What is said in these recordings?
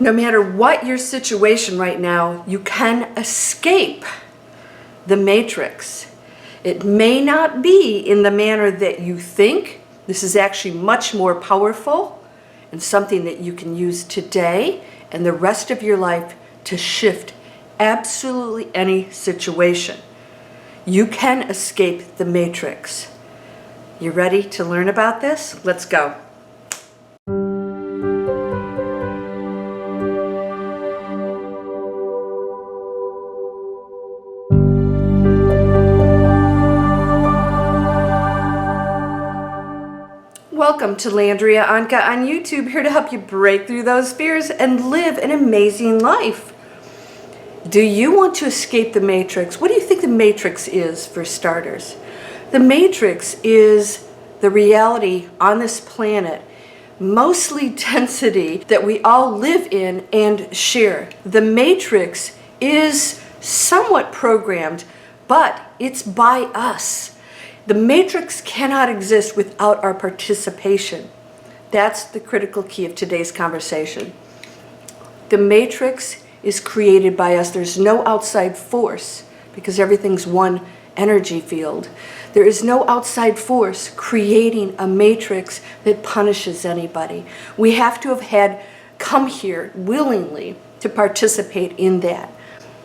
No matter what your situation right now, you can escape the matrix. It may not be in the manner that you think. This is actually much more powerful and something that you can use today and the rest of your life to shift absolutely any situation. You can escape the matrix. You ready to learn about this? Let's go. Welcome to Landria Onkka on YouTube, here to help you break through those fears and live an amazing life. Do you want to escape the matrix? What do you think the matrix is, for starters? The matrix is the reality on this planet, mostly density, that we all live in and share. The matrix is somewhat programmed, but it's by us. The matrix cannot exist without our participation. That's the critical key of today's conversation. The matrix is created by us. There's no outside force because everything's one energy field. There is no outside force creating a matrix that punishes anybody. We have to have had come here willingly to participate in that.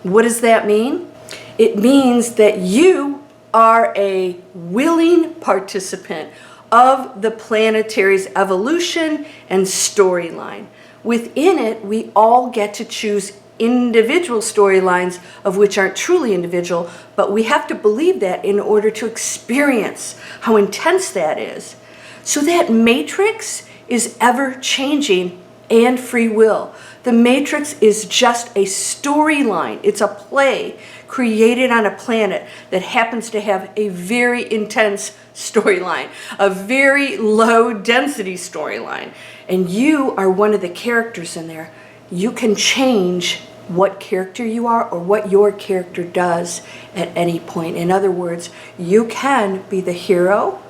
What does that mean? It means that you are a willing participant of the planetary's evolution and storyline. Within it, we all get to choose individual storylines of which aren't truly individual, but we have to believe that in order to experience how intense that is. So that matrix is ever changing and free will. The matrix is just a storyline. It's a play created on a planet that happens to have a very intense storyline, a very low density storyline. And you are one of the characters in there. You can change what character you are or what your character does at any point. In other words, you can be the hero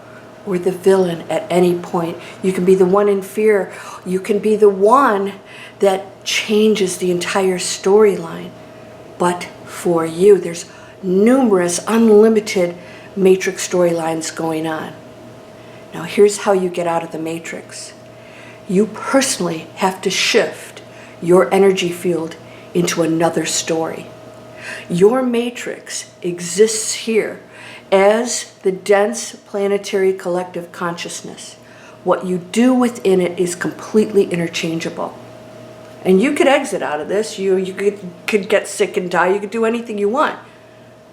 or the villain at any point. You can be the one in fear. You can be the one that changes the entire storyline. But for you, there's numerous unlimited matrix storylines going on. Now here's how you get out of the matrix. You personally have to shift your energy field into another story. Your matrix exists here as the dense planetary collective consciousness. What you do within it is completely interchangeable. And you could exit out of this. You could get sick and die. You could do anything you want.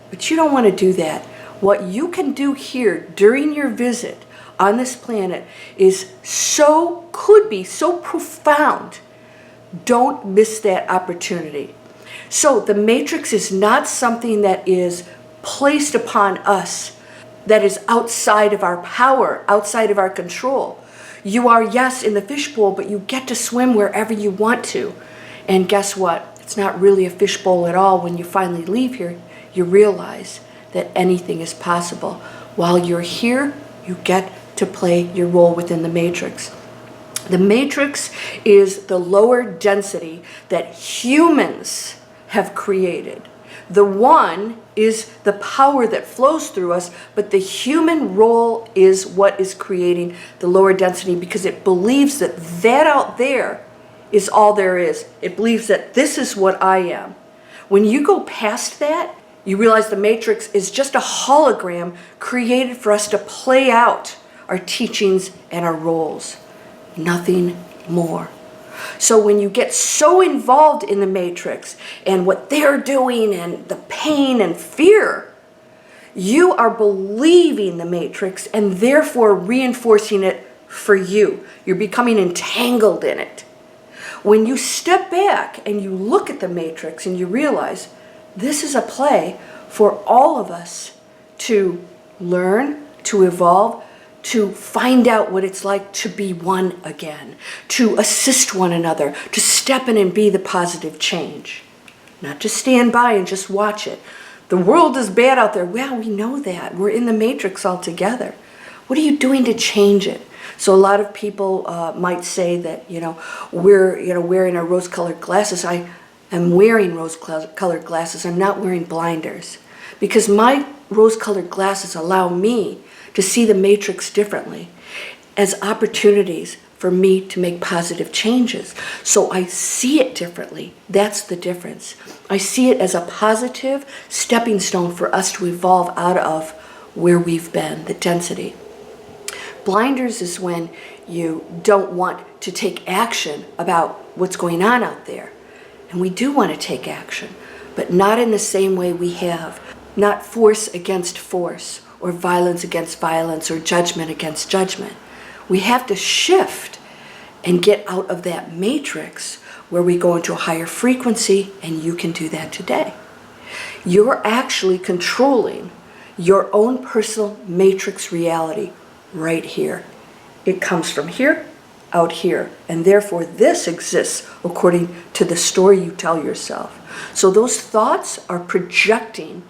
But you don't want to do that. What you can do here during your visit on this planet could be so profound. Don't miss that opportunity. So the matrix is not something that is placed upon us, that is outside of our power, outside of our control. You are, yes, in the fishbowl, but you get to swim wherever you want to. And guess what? It's not really a fishbowl at all. When you finally leave here, you realize that anything is possible. While you're here, you get to play your role within the matrix. The matrix is the lower density that humans have created. The one is the power that flows through us, but the human role is what is creating the lower density because it believes that that out there is all there is. It believes that this is what I am. When you go past that, you realize the matrix is just a hologram created for us to play out our teachings and our roles. Nothing more. So when you get so involved in the matrix and what they're doing and the pain and fear, you are believing the matrix and therefore reinforcing it for you. You're becoming entangled in it. When you step back and you look at the matrix and you realize this is a play for all of us to learn, to evolve, to find out what it's like to be one again, to assist one another, to step in and be the positive change. Not to stand by and just watch it. The world is bad out there. Well, we know that. We're in the matrix altogether. What are you doing to change it? So a lot of people might say that, we're, wearing our rose-colored glasses. I am wearing rose-colored glasses. I'm not wearing blinders, because my rose-colored glasses allow me to see the matrix differently, as opportunities for me to make positive changes. So I see it differently. That's the difference. I see it as a positive stepping stone for us to evolve out of where we've been, the density. Blinders is when you don't want to take action about what's going on out there. And we do want to take action, but not in the same way we have. Not force against force, or violence against violence, or judgment against judgment. We have to shift and get out of that matrix where we go into a higher frequency, and you can do that today. You're actually controlling your own personal matrix reality right here. It comes from here, out here, and therefore this exists according to the story you tell yourself. So those thoughts are projecting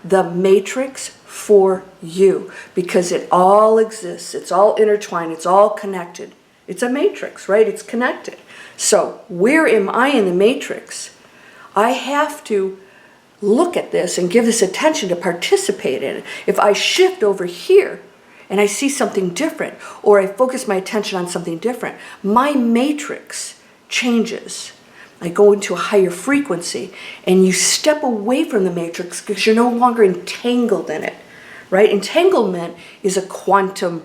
the matrix for you, because it all exists. It's all intertwined. It's all connected. It's a matrix, right? It's connected. So where am I in the matrix? I have to look at this and give this attention to participate in it. If I shift over here and I see something different, or I focus my attention on something different, my matrix changes. I go into a higher frequency, and you step away from the matrix because you're no longer entangled in it, right? Entanglement is a quantum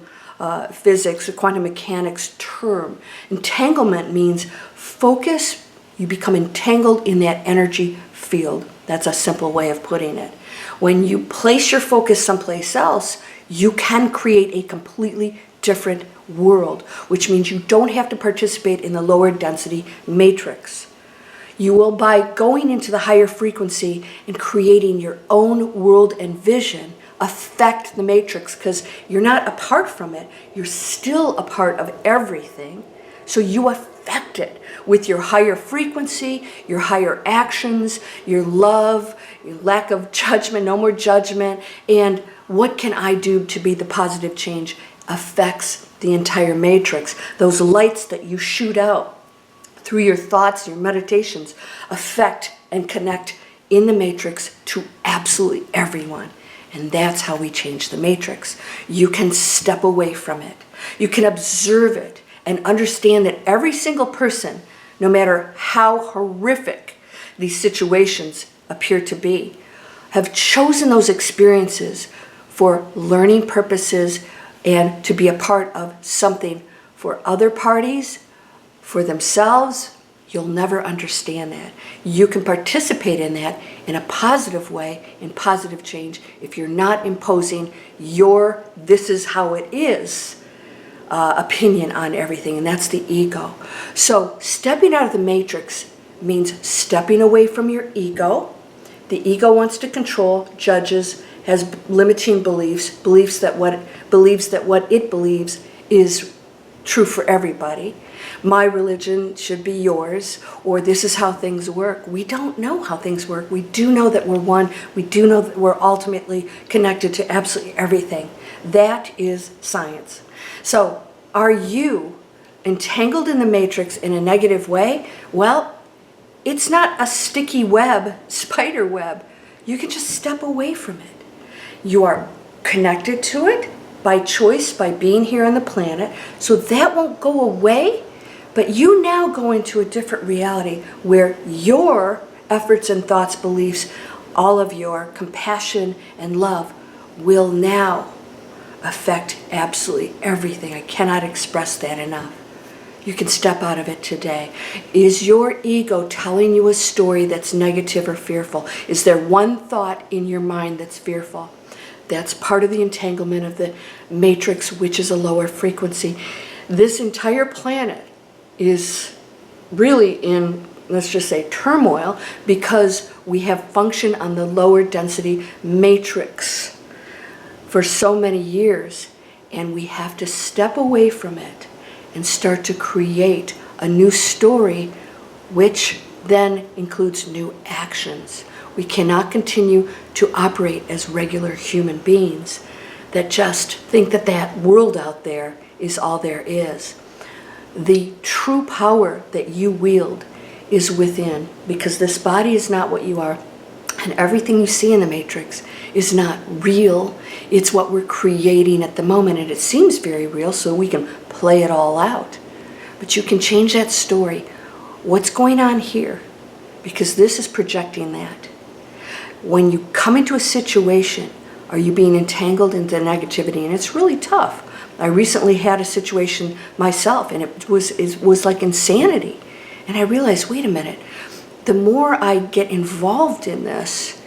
physics, a quantum mechanics term. Entanglement means focus, you become entangled in that energy field. That's a simple way of putting it. When you place your focus someplace else, you can create a completely different world, which means you don't have to participate in the lower density matrix. You will, by going into the higher frequency and creating your own world and vision, affect the matrix, because you're not apart from it. You're still a part of everything. So you affect it with your higher frequency, your higher actions, your love, your lack of judgment, no more judgment, and what can I do to be the positive change affects the entire matrix. Those lights that you shoot out through your thoughts, your meditations, affect and connect in the matrix to absolutely everyone. And that's how we change the matrix. You can step away from it. You can observe it and understand that every single person, no matter how horrific these situations appear to be, have chosen those experiences for learning purposes and to be a part of something for other parties, for themselves. You'll never understand that. You can participate in that in a positive way, in positive change, if you're not imposing your "this is how it is" opinion on everything, and that's the ego. So stepping out of the matrix means stepping away from your ego. The ego wants to control, judges, has limiting beliefs, believes that what it believes is true for everybody. My religion should be yours, or this is how things work. We don't know how things work. We do know that we're one. We do know that we're ultimately connected to absolutely everything. That is science. So are you entangled in the matrix in a negative way? Well, it's not a sticky web, spider web. You can just step away from it. You are connected to it by choice, by being here on the planet. So that won't go away, but you now go into a different reality where your efforts and thoughts, beliefs, all of your compassion and love will now affect absolutely everything. I cannot express that enough. You can step out of it today. Is your ego telling you a story that's negative or fearful? Is there one thought in your mind that's fearful? That's part of the entanglement of the matrix, which is a lower frequency. This entire planet is really in, let's just say, turmoil, because we have functioned on the lower density matrix for so many years, and we have to step away from it and start to create a new story, which then includes new actions. We cannot continue to operate as regular human beings that just think that that world out there is all there is. The true power that you wield is within, because this body is not what you are, and everything you see in the matrix is not real. It's what we're creating at the moment, and it seems very real, so we can play it all out. But you can change that story. What's going on here? Because this is projecting that. When you come into a situation, are you being entangled into negativity? And it's really tough. I recently had a situation myself, and it was like insanity. And I realized, wait a minute, the more I get involved in this,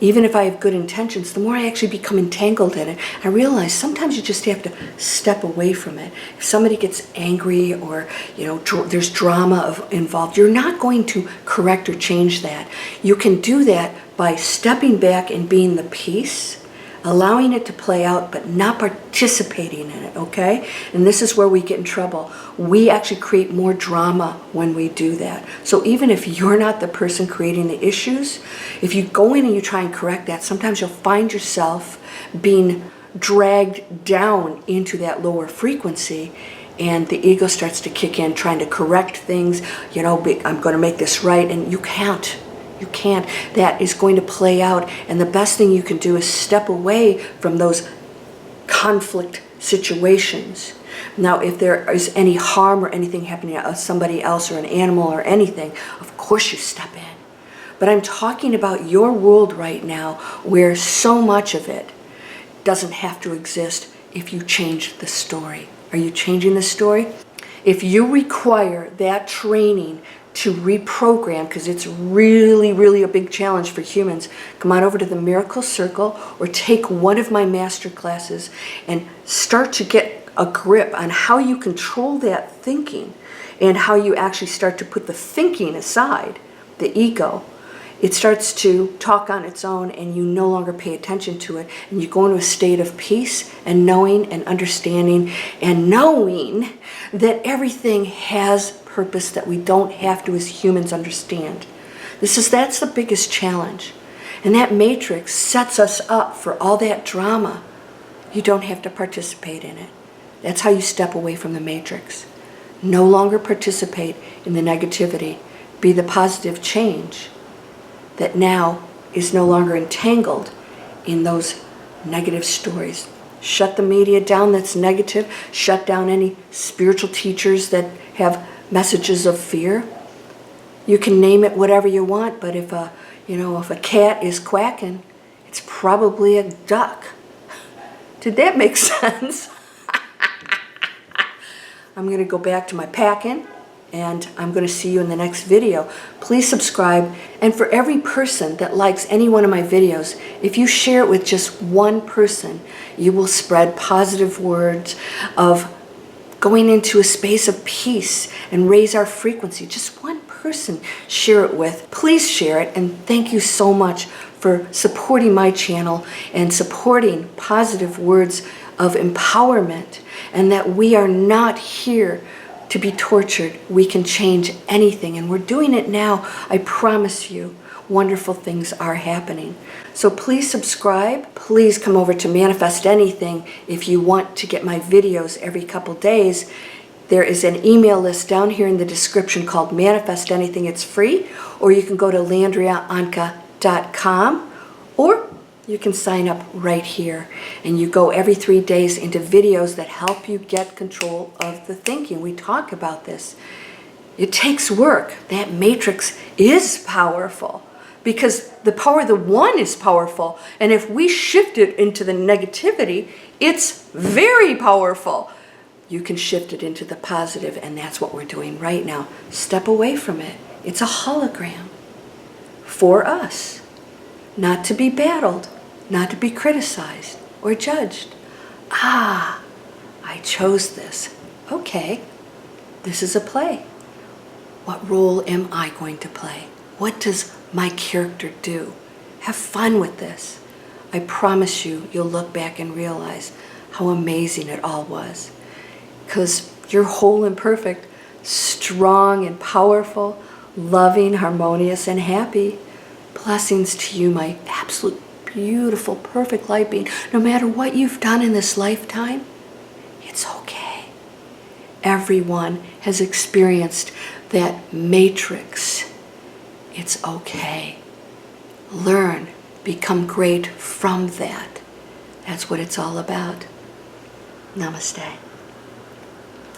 even if I have good intentions, the more I actually become entangled in it. I realize sometimes you just have to step away from it. If somebody gets angry, or there's drama involved, you're not going to correct or change that. You can do that by stepping back and being the peace, allowing it to play out, but not participating in it, okay? And this is where we get in trouble. We actually create more drama when we do that. So even if you're not the person creating the issues, if you go in and you try and correct that, sometimes you'll find yourself being dragged down into that lower frequency, and the ego starts to kick in, trying to correct things. I'm going to make this right, and you can't. You can't. That is going to play out, and the best thing you can do is step away from those conflict situations. Now, if there is any harm or anything happening to somebody else or an animal or anything, of course you step in. But I'm talking about your world right now, where so much of it doesn't have to exist if you change the story. Are you changing the story? If you require that training to reprogram, because it's really, really a big challenge for humans, come on over to the Miracle Circle or take one of my master classes and start to get a grip on how you control that thinking, and how you actually start to put the thinking aside, the ego. It starts to talk on its own, and you no longer pay attention to it, and you go into a state of peace and knowing and understanding, and knowing that everything has purpose that we don't have to as humans understand. That's the biggest challenge. And that matrix sets us up for all that drama. You don't have to participate in it. That's how you step away from the matrix. No longer participate in the negativity. Be the positive change that now is no longer entangled in those negative stories. Shut the media down that's negative. Shut down any spiritual teachers that have messages of fear. You can name it whatever you want, but if a cat is quacking, it's probably a duck. Did that make sense? I'm going to go back to my packing, and I'm going to see you in the next video. Please subscribe, and for every person that likes any one of my videos, if you share it with just one person, you will spread positive words of going into a space of peace and raise our frequency. Just one person share it with. Please share it, and thank you so much for supporting my channel and supporting positive words of empowerment, and that we are not here to be tortured. We can change anything, and we're doing it now. I promise you, wonderful things are happening. So please subscribe. Please come over to Manifest Anything if you want to get my videos every couple days. There is an email list down here in the description called Manifest Anything. It's free. Or you can go to landriaonkka.com, or you can sign up right here. And you go every 3 days into videos that help you get control of the thinking. We talk about this. It takes work. That matrix is powerful, because the power of the one is powerful. And if we shift it into the negativity, it's very powerful. You can shift it into the positive, and that's what we're doing right now. Step away from it. It's a hologram for us, not to be battled, not to be criticized or judged. I chose this. Okay, this is a play. What role am I going to play? What does my character do? Have fun with this. I promise you, you'll look back and realize how amazing it all was. Because you're whole and perfect, strong and powerful, loving, harmonious, and happy. Blessings to you, my absolute beautiful, perfect light being. No matter what you've done in this lifetime, it's okay. Everyone has experienced that matrix. It's okay. Learn, become great from that. That's what it's all about. Namaste.